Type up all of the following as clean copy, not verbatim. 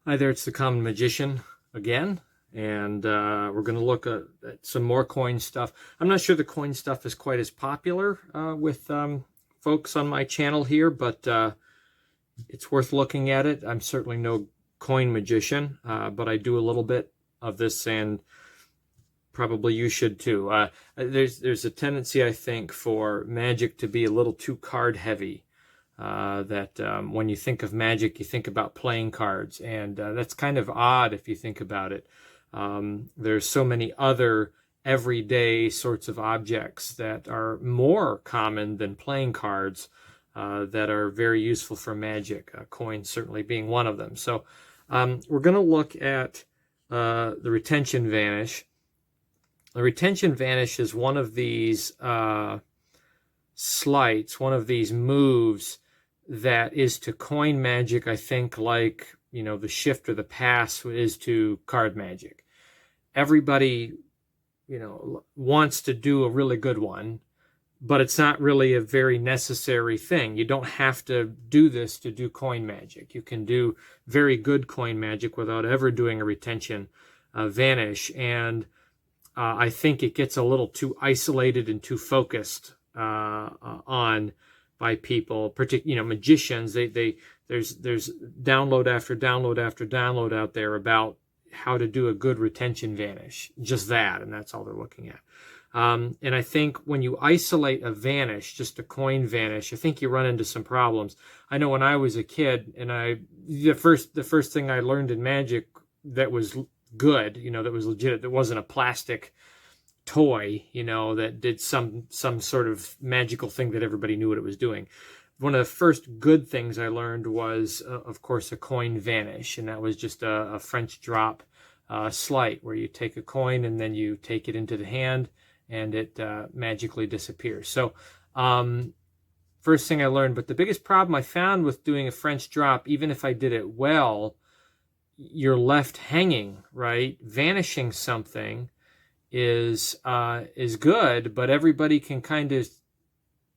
Hi there, it's the Common Magician again, and we're going to look at some more coin stuff. I'm not sure the coin stuff is quite as popular with folks on my channel here, but it's worth looking at it. I'm certainly no coin magician, but I do a little bit of this, and probably you should too. There's a tendency, I think, for magic to be a little too card heavy. When you think of magic, you think about playing cards, and that's kind of odd if you think about it. There's so many other everyday sorts of objects that are more common than playing cards that are very useful for magic, coins certainly being one of them. So we're going to look at the retention vanish. The retention vanish is one of these sleights, one of these moves that is to coin magic, I think, like, the shift or the pass is to card magic. Everybody, wants to do a really good one, but it's not really a very necessary thing. You don't have to do this to do coin magic. You can do very good coin magic without ever doing a retention vanish. And I think it gets a little too isolated and too focused on by people, particularly magicians. There's download after download after download out there about how to do a good retention vanish, just that, and that's all they're looking at. And I think when you isolate a vanish, just a coin vanish, I think you run into some problems. I know when I was a kid, and the first thing I learned in magic that was good, that was legit, that wasn't a plastic toy, that did some sort of magical thing that everybody knew what it was doing. One of the first good things I learned was, of course, a coin vanish, and that was just a French drop sleight where you take a coin and then you take it into the hand and it magically disappears. So first thing I learned, but the biggest problem I found with doing a French drop, even if I did it well, you're left hanging, right? Vanishing something is good, but everybody can kind of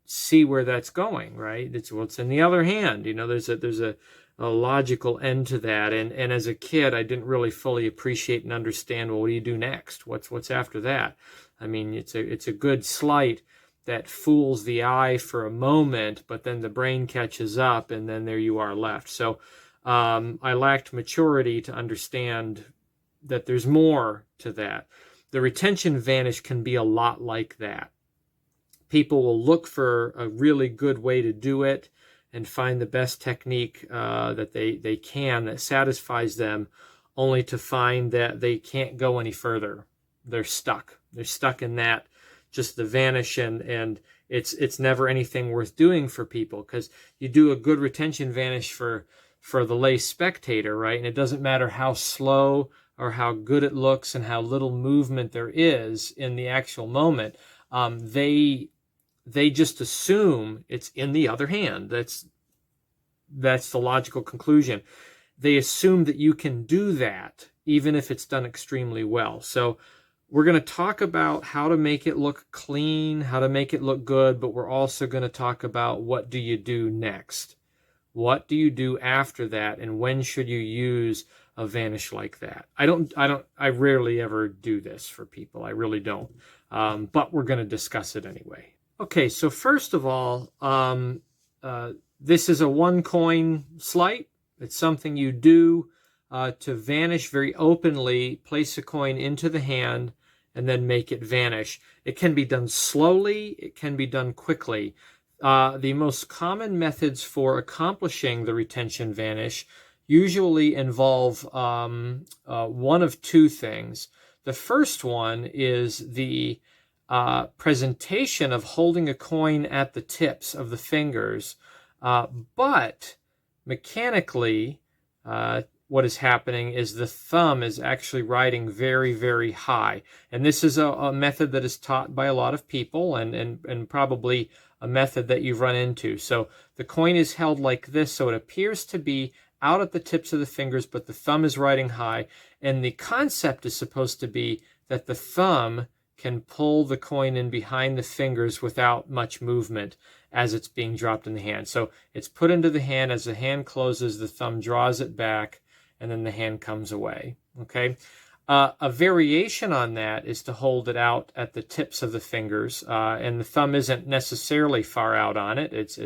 see where that's going, right? It's in the other hand. There's a logical end to that. And as a kid, I didn't really fully appreciate and understand, well, what do you do next? What's after that? I mean, it's a good sleight that fools the eye for a moment, but then the brain catches up, and then there you are left. So I lacked maturity to understand that there's more to that. The retention vanish can be a lot like that. People will look for a really good way to do it and find the best technique that they can that satisfies them, only to find that they can't go any further. They're stuck. They're stuck in that, just the vanish, and it's never anything worth doing for people, because you do a good retention vanish for the lay spectator, right? And it doesn't matter how slow or how good it looks and how little movement there is in the actual moment. They just assume it's in the other hand. That's the logical conclusion. They assume that you can do that, even if it's done extremely well. So we're going to talk about how to make it look clean, how to make it look good, but we're also going to talk about what do you do next? What do you do after that, and when should you use a vanish like that? I rarely ever do this for people. I really don't. But we're going to discuss it anyway. Okay, so first of all, this is a one coin sleight. It's something you do to vanish very openly, place a coin into the hand, and then make it vanish. It can be done slowly. It can be done quickly. The most common methods for accomplishing the retention vanish usually involve one of two things. The first one is the presentation of holding a coin at the tips of the fingers, but mechanically what is happening is the thumb is actually riding very, very high. And this is a method that is taught by a lot of people, and probably a method that you've run into. So the coin is held like this, so it appears to be out at the tips of the fingers, but the thumb is riding high. And the concept is supposed to be that the thumb can pull the coin in behind the fingers without much movement as it's being dropped in the hand. So it's put into the hand. As the hand closes, the thumb draws it back, and then the hand comes away. Okay. A variation on that is to hold it out at the tips of the fingers, and the thumb isn't necessarily far out on it. It's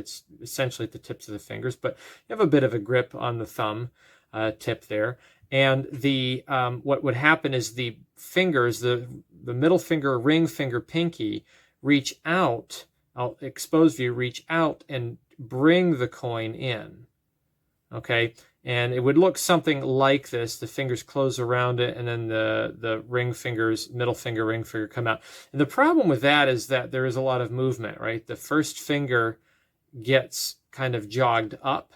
essentially at the tips of the fingers, but you have a bit of a grip on the thumb tip there. And the what would happen is the fingers, the middle finger, ring finger, pinky, reach out. Exposed view, reach out and bring the coin in. Okay. And it would look something like this. The fingers close around it, and then the ring fingers, middle finger, ring finger come out. And the problem with that is that there is a lot of movement, right? The first finger gets kind of jogged up,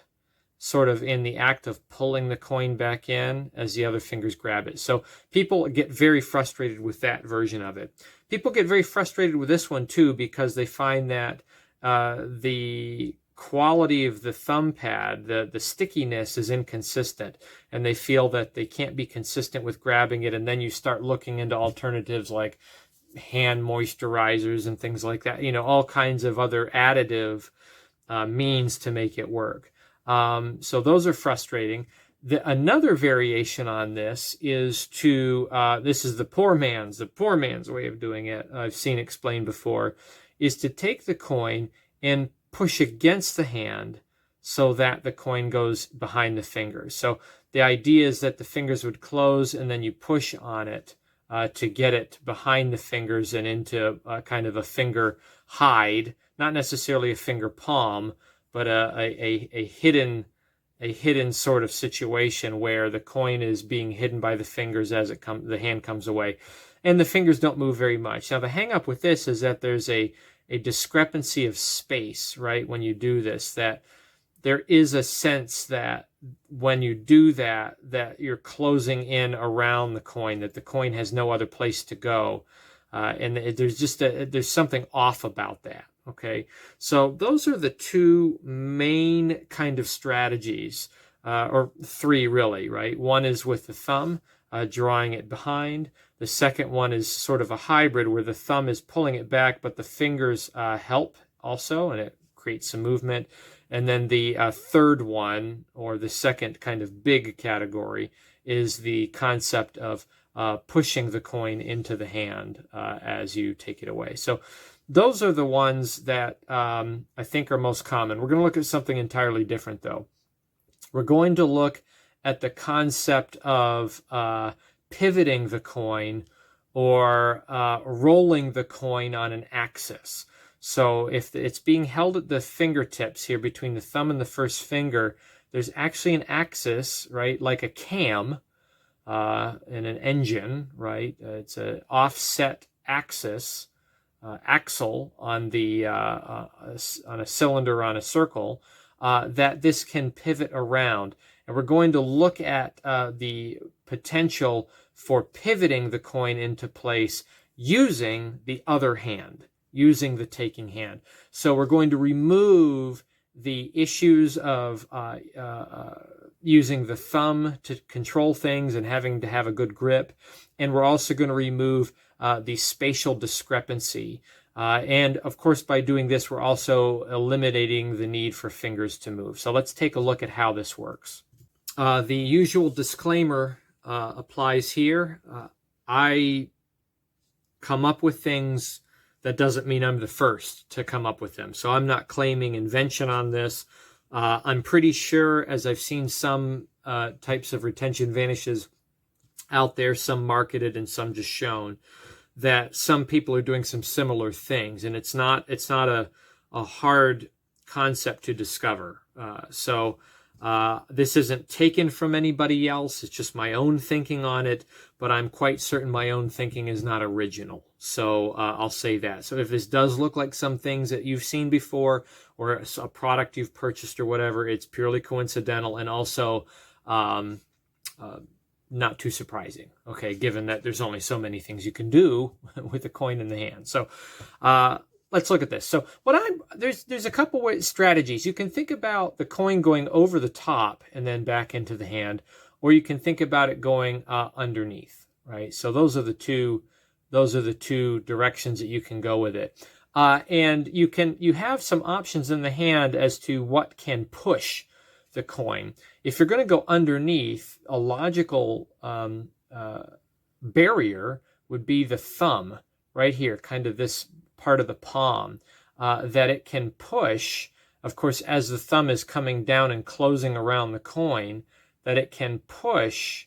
sort of in the act of pulling the coin back in as the other fingers grab it. So people get very frustrated with that version of it. People get very frustrated with this one too, because they find that the quality of the thumb pad, the stickiness is inconsistent, and they feel that they can't be consistent with grabbing it. And then you start looking into alternatives like hand moisturizers and things like that, all kinds of other additive means to make it work. So those are frustrating. Another variation on this is this is the poor man's way of doing it. I've seen explained before, is to take the coin and push against the hand so that the coin goes behind the fingers. So the idea is that the fingers would close, and then you push on it to get it behind the fingers and into kind of a finger hide, not necessarily a finger palm, but a hidden sort of situation where the coin is being hidden by the fingers as the hand comes away, and the fingers don't move very much. Now the hang up with this is that there's a discrepancy of space, right? When you do this, that there is a sense that when you do that you're closing in around the coin, that the coin has no other place to go, and there's something off about that. Okay, so those are the two main kind of strategies, or three really, right? One is with the thumb, drawing it behind. The second one is sort of a hybrid where the thumb is pulling it back, but the fingers help also, and it creates some movement. And then the third one, or the second kind of big category, is the concept of pushing the coin into the hand as you take it away. So those are the ones that I think are most common. We're going to look at something entirely different, though. We're going to look at the concept of pivoting the coin, or rolling the coin on an axis. So if it's being held at the fingertips here between the thumb and the first finger, there's actually an axis, right, like a cam in an engine, right? It's an offset axis, axle on on a cylinder, on a circle, that this can pivot around. And we're going to look at the potential for pivoting the coin into place using the other hand, using the taking hand. So we're going to remove the issues of using the thumb to control things and having to have a good grip. And we're also going to remove the spatial discrepancy. And of course, by doing this, we're also eliminating the need for fingers to move. So let's take a look at how this works. The usual disclaimer applies here. I come up with things. That doesn't mean I'm the first to come up with them. So I'm not claiming invention on this. I'm pretty sure, as I've seen some types of retention vanishes out there, some marketed and some just shown, that some people are doing some similar things, and it's not a hard concept to discover. So this isn't taken from anybody else. It's just my own thinking on it, but I'm quite certain my own thinking is not original. So I'll say that. So if this does look like some things that you've seen before, or a product you've purchased or whatever, it's purely coincidental, and also not too surprising, okay, given that there's only so many things you can do with a coin in the hand. So let's look at this. So there's a couple strategies. You can think about the coin going over the top and then back into the hand, or you can think about it going underneath, right? So those are the two directions that you can go with it. And you have some options in the hand as to what can push the coin. If you're going to go underneath, a logical barrier would be the thumb right here, kind of this part of the palm, that it can push, of course, as the thumb is coming down and closing around the coin, that it can push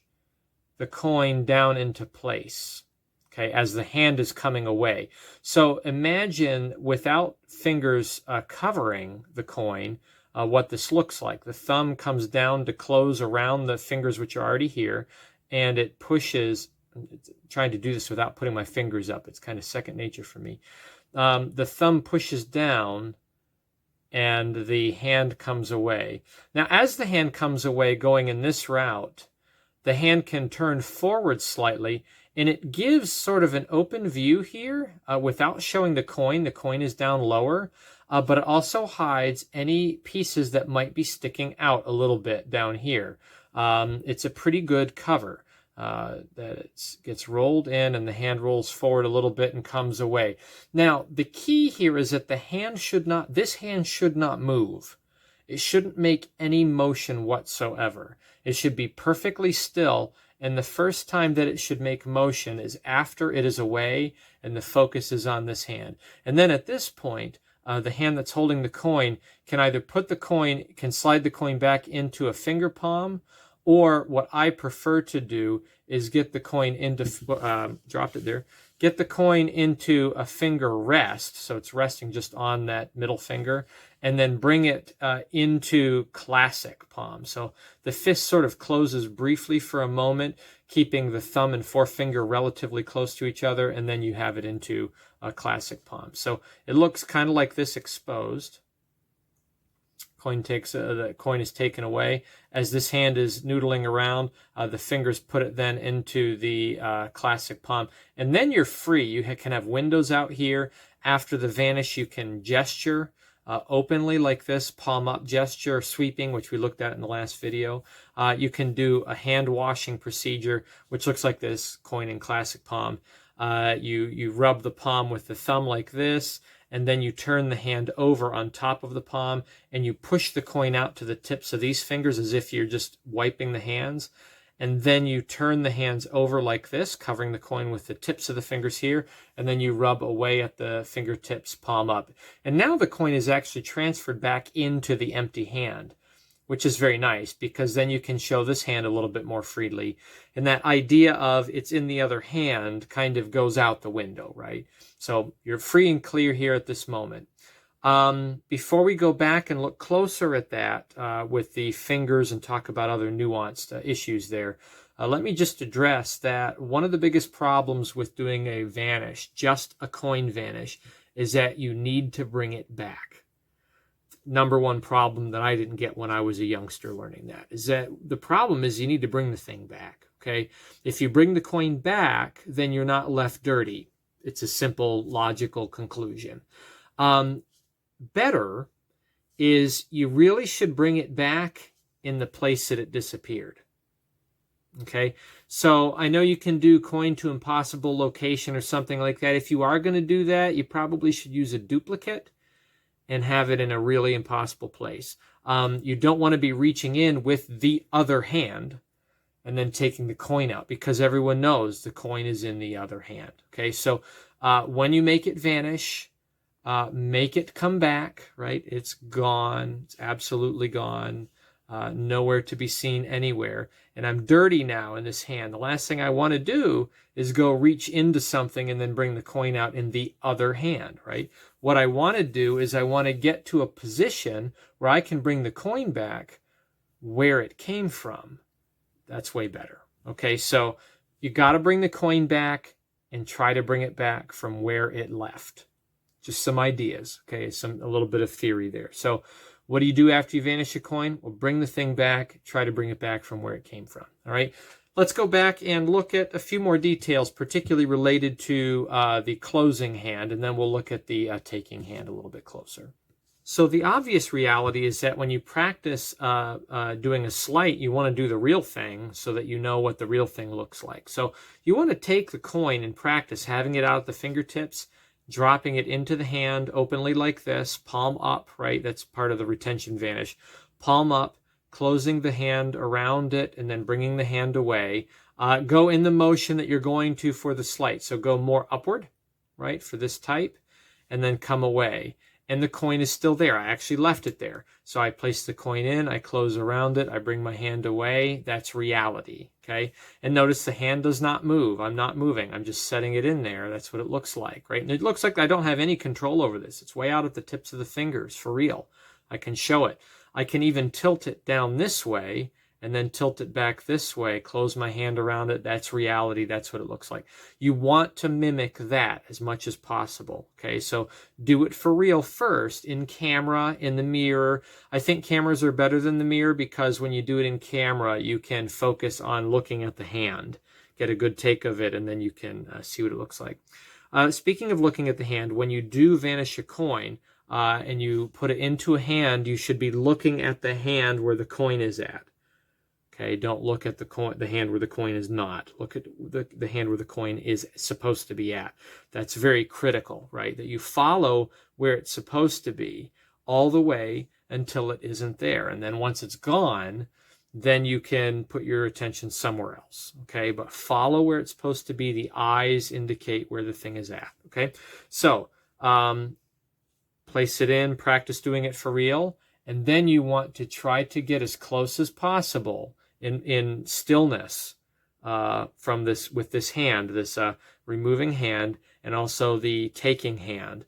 the coin down into place, okay, as the hand is coming away. So imagine without fingers covering the coin, what this looks like. The thumb comes down to close around the fingers which are already here, and it pushes. Trying to do this without putting my fingers up. It's kind of second nature for me. The thumb pushes down and the hand comes away. Now, as the hand comes away going in this route, the hand can turn forward slightly, and it gives sort of an open view here without showing the coin. The coin is down lower, but it also hides any pieces that might be sticking out a little bit down here. It's a pretty good cover. That it gets rolled in and the hand rolls forward a little bit and comes away. Now, the key here is that this hand should not move. It shouldn't make any motion whatsoever. It should be perfectly still, and the first time that it should make motion is after it is away and the focus is on this hand. And then at this point, the hand that's holding the coin can either can slide the coin back into a finger palm, or what I prefer to do is get the coin into, dropped it there, get the coin into a finger rest, so it's resting just on that middle finger, and then bring it into classic palm. So the fist sort of closes briefly for a moment, keeping the thumb and forefinger relatively close to each other, and then you have it into a classic palm. So it looks kind of like this exposed. The coin is taken away. As this hand is noodling around, the fingers put it then into the classic palm. And then you're free. You can have windows out here. After the vanish, you can gesture openly like this, palm up gesture, sweeping, which we looked at in the last video. You can do a hand washing procedure, which looks like this, coin in classic palm. You rub the palm with the thumb like this, and then you turn the hand over on top of the palm, and you push the coin out to the tips of these fingers as if you're just wiping the hands. And then you turn the hands over like this, covering the coin with the tips of the fingers here, and then you rub away at the fingertips, palm up. And now the coin is actually transferred back into the empty hand, which is very nice, because then you can show this hand a little bit more freely. And that idea of it's in the other hand kind of goes out the window, right? So you're free and clear here at this moment. Before we go back and look closer at that with the fingers and talk about other nuanced issues there, let me just address that one of the biggest problems with doing a vanish, just a coin vanish, is that you need to bring it back. Number one problem that I didn't get when I was a youngster learning that is that the problem is you need to bring the thing back, okay? If you bring the coin back, then you're not left dirty. It's a simple, logical conclusion. Better is you really should bring it back in the place that it disappeared. Okay, so I know you can do coin to impossible location or something like that. If you are going to do that, you probably should use a duplicate and have it in a really impossible place. You don't want to be reaching in with the other hand and then taking the coin out, because everyone knows the coin is in the other hand. Okay, so when you make it vanish, make it come back, right? It's gone. It's absolutely gone. Nowhere to be seen anywhere. And I'm dirty now in this hand. The last thing I want to do is go reach into something and then bring the coin out in the other hand, right? What I want to do is I want to get to a position where I can bring the coin back where it came from. That's way better. Okay, so you got to bring the coin back and try to bring it back from where it left. Just some ideas, okay? A little bit of theory there. So what do you do after you vanish a coin? Well, bring the thing back, try to bring it back from where it came from, all right? Let's go back and look at a few more details, particularly related to the closing hand, and then we'll look at the taking hand a little bit closer. So the obvious reality is that when you practice doing a sleight, you want to do the real thing so that you know what the real thing looks like. So you want to take the coin and practice having it out at the fingertips, dropping it into the hand openly like this, palm up, right? That's part of the retention vanish. Palm up, closing the hand around it, and then bringing the hand away. Go in the motion that you're going to for the sleight. So go more upward, right, for this type, and then come away. And the coin is still there. I actually left it there. So I place the coin in, I close around it, I bring my hand away. That's reality, okay? And notice the hand does not move. I'm not moving. I'm just setting it in there. That's what it looks like, right? And it looks like I don't have any control over this. It's way out at the tips of the fingers, for real. I can show it. I can even tilt it down this way and then tilt it back this way, close my hand around it. That's reality. That's what it looks like. You want to mimic that as much as possible, okay? So do it for real first, in camera, in the mirror. I think cameras are better than the mirror because when you do it in camera, you can focus on looking at the hand, get a good take of it, and then you can see what it looks like. Speaking of looking at the hand, when you do vanish a coin and you put it into a hand, you should be looking at the hand where the coin is at. Okay, don't look at the hand where the coin is not. Look at the hand where the coin is supposed to be at. That's very critical, right? That you follow where it's supposed to be all the way until it isn't there. And then once it's gone, then you can put your attention somewhere else, okay? But follow where it's supposed to be. The eyes indicate where the thing is at, okay? So place it in, practice doing it for real, and then you want to try to get as close as possible in stillness from this, with this hand, this removing hand, and also the taking hand,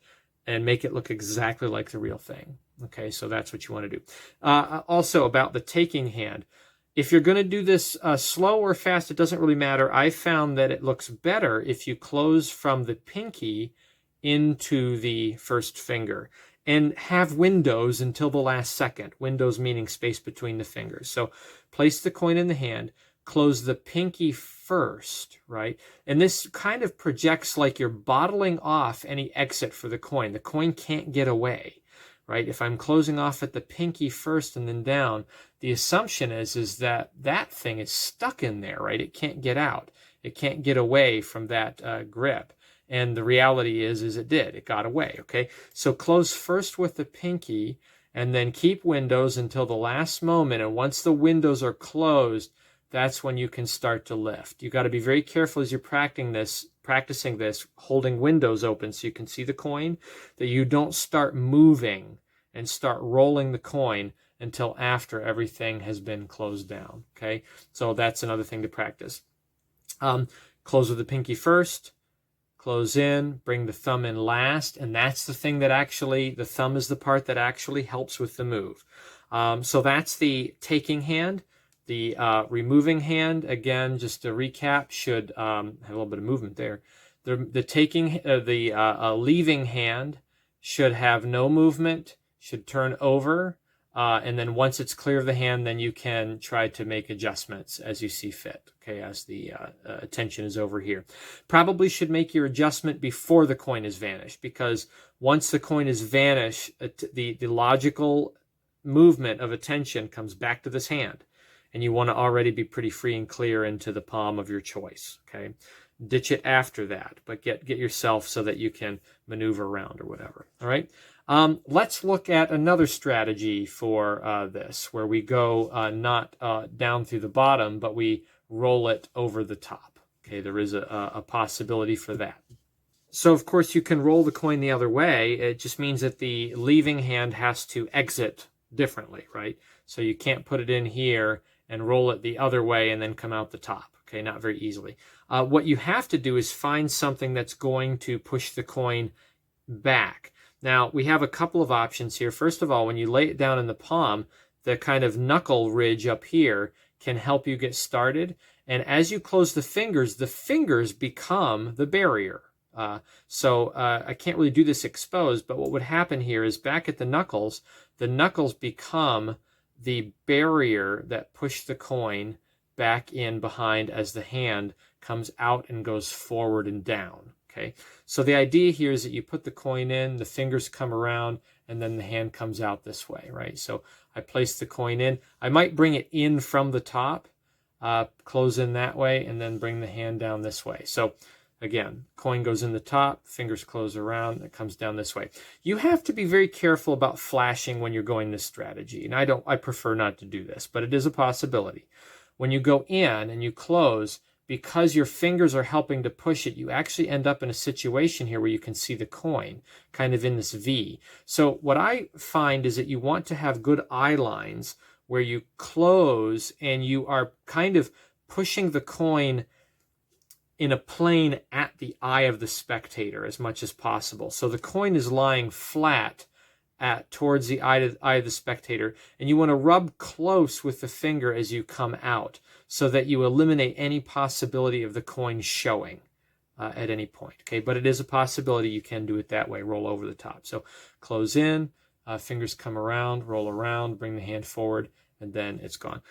and make it look exactly like the real thing. Okay, so that's what you want to do. Also about the taking hand, if you're going to do this slow or fast, it doesn't really matter. I found that it looks better if you close from the pinky into the first finger and have windows until the last second. Windows meaning space between the fingers. So place the coin in the hand, close the pinky first, right? And this kind of projects like you're bottling off any exit for the coin. The coin can't get away, right? If I'm closing off at the pinky first and then down, the assumption is that that thing is stuck in there, right? It can't get out. It can't get away from that grip. And the reality is it did. It got away, okay? So close first with the pinky and then keep windows until the last moment. And once the windows are closed, that's when you can start to lift. You got to be very careful as you're practicing this, holding windows open so you can see the coin, that you don't start moving and start rolling the coin until after everything has been closed down, okay? So that's another thing to practice. Close with the pinky first. Close in, bring the thumb in last, and that's the thing that actually, the thumb is the part that actually helps with the move. So that's the taking hand. The removing hand, again, just to recap, should have a little bit of movement there. The leaving hand should have no movement, should turn over, and then once it's clear of the hand, then you can try to make adjustments as you see fit, okay, as the attention is over here. Probably should make your adjustment before the coin is vanished, because once the coin is vanished, the logical movement of attention comes back to this hand, and you want to already be pretty free and clear into the palm of your choice, okay? Ditch it after that, but get yourself so that you can maneuver around or whatever, all right? Let's look at another strategy for this, where we go not down through the bottom, but we roll it over the top. Okay, there is a possibility for that. So, of course, you can roll the coin the other way. It just means that the leaving hand has to exit differently, right? So you can't put it in here and roll it the other way and then come out the top. Okay, not very easily. What you have to do is find something that's going to push the coin back. Now, we have a couple of options here. First of all, when you lay it down in the palm, the kind of knuckle ridge up here can help you get started. And as you close the fingers become the barrier. So I can't really do this exposed, but what would happen here is back at the knuckles become the barrier that push the coin back in behind as the hand comes out and goes forward and down. Okay, so the idea here is that you put the coin in, the fingers come around, and then the hand comes out this way, right? So I place the coin in. I might bring it in from the top, close in that way, and then bring the hand down this way. So Again, coin goes in the top, fingers close around, it comes down this way. You have to be very careful about flashing when you're going this strategy. And I prefer not to do this, but it is a possibility. When you go in and you close, because your fingers are helping to push it, you actually end up in a situation here where you can see the coin kind of in this V. So what I find is that you want to have good eye lines where you close and you are kind of pushing the coin in a plane at the eye of the spectator as much as possible. So the coin is lying flat towards the eye of the spectator, and you want to rub close with the finger as you come out so that you eliminate any possibility of the coin showing at any point. Okay, but it is a possibility. You can do it that way, roll over the top. So close in, fingers come around, roll around, bring the hand forward, and then it's gone.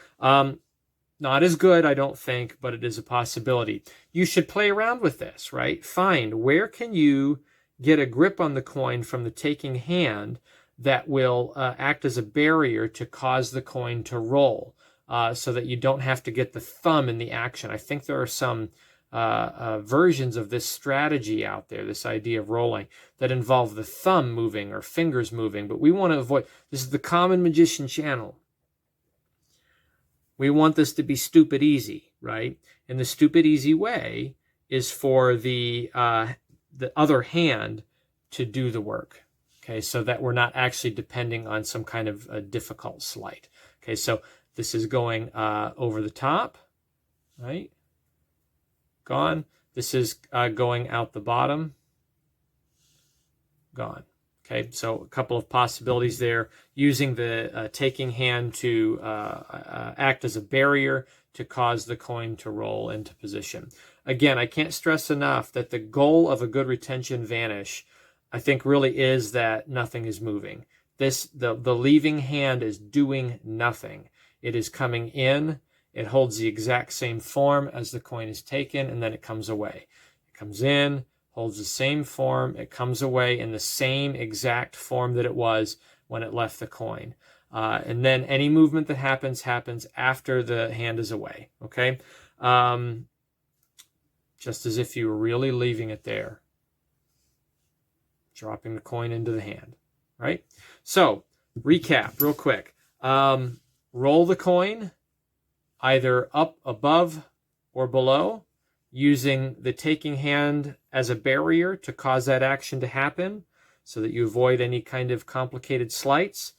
Not as good, I don't think, but it is a possibility. You should play around with this, right? Find where can you get a grip on the coin from the taking hand that will act as a barrier to cause the coin to roll so that you don't have to get the thumb in the action. I think there are some versions of this strategy out there, this idea of rolling, that involve the thumb moving or fingers moving, but we want to avoid. This is the Common Magician channel. We want this to be stupid easy, right? And the stupid easy way is for the other hand to do the work, okay? So that we're not actually depending on some kind of a difficult sleight. Okay, so this is going over the top, right? Gone. This is going out the bottom. Gone. Okay, so a couple of possibilities there, using the taking hand to act as a barrier to cause the coin to roll into position. Again, I can't stress enough that the goal of a good retention vanish, I think, really is that nothing is moving. The leaving hand is doing nothing. It is coming in, it holds the exact same form as the coin is taken, and then it comes away. It comes in, holds the same form, it comes away in the same exact form that it was when it left the coin. And then any movement that happens after the hand is away, okay? Just as if you were really leaving it there. Dropping the coin into the hand, right? So, recap real quick. Roll the coin either up above or below, using the taking hand as a barrier to cause that action to happen so that you avoid any kind of complicated sleights.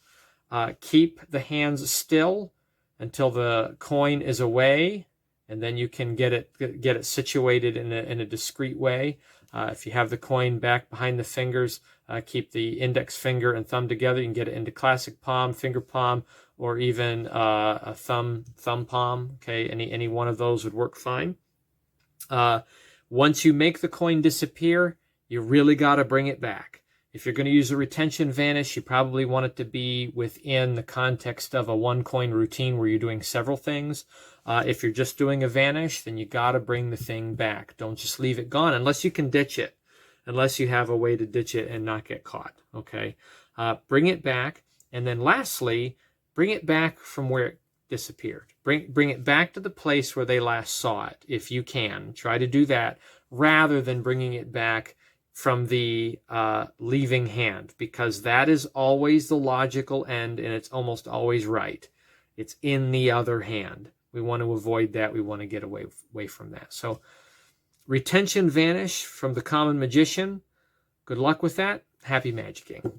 Keep the hands still until the coin is away, and then you can get it situated in a discreet way. If you have the coin back behind the fingers, keep the index finger and thumb together. You can get it into classic palm, finger palm, or even a thumb palm. Okay, any one of those would work fine. Once you make the coin disappear, you really got to bring it back. If you're going to use a retention vanish, you probably want it to be within the context of a one coin routine where you're doing several things. If you're just doing a vanish, then you got to bring the thing back. Don't just leave it gone unless you can ditch it, unless you have a way to ditch it and not get caught. Okay, bring it back, and then lastly, bring it back from where it disappeared. Bring it back to the place where they last saw it, if you can. Try to do that rather than bringing it back from the leaving hand, because that is always the logical end, and it's almost always right. It's in the other hand. We want to avoid that. We want to get away from that. So, retention vanish from the Common Magician. Good luck with that. Happy magicking.